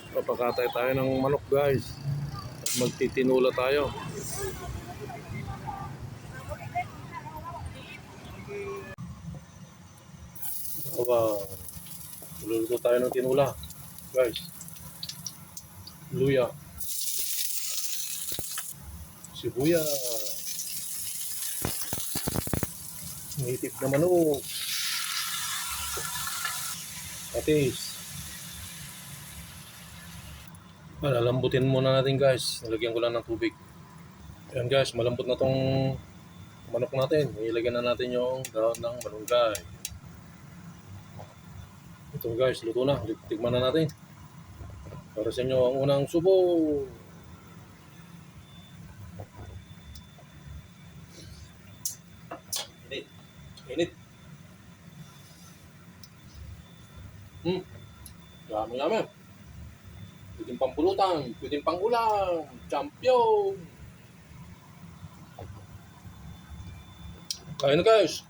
Papakatay tayo ng manok guys. Magtitinula tayo. Aba, luluto tayo ng tinula guys. Luya, sibuyas, native na manok, patis. Lalambutin muna natin guys. Nilagyan ko lang ng tubig. Ayan guys, malambot na tong manok natin. Ilagyan na natin yung dahon ng malunggay. Ito guys, luto na. Tikman na natin. Para sa inyo ang unang subo. Init. Init. Yummy yummy. Pwedeng pampulutan, pwedeng pangulam. Champion. Kain na guys.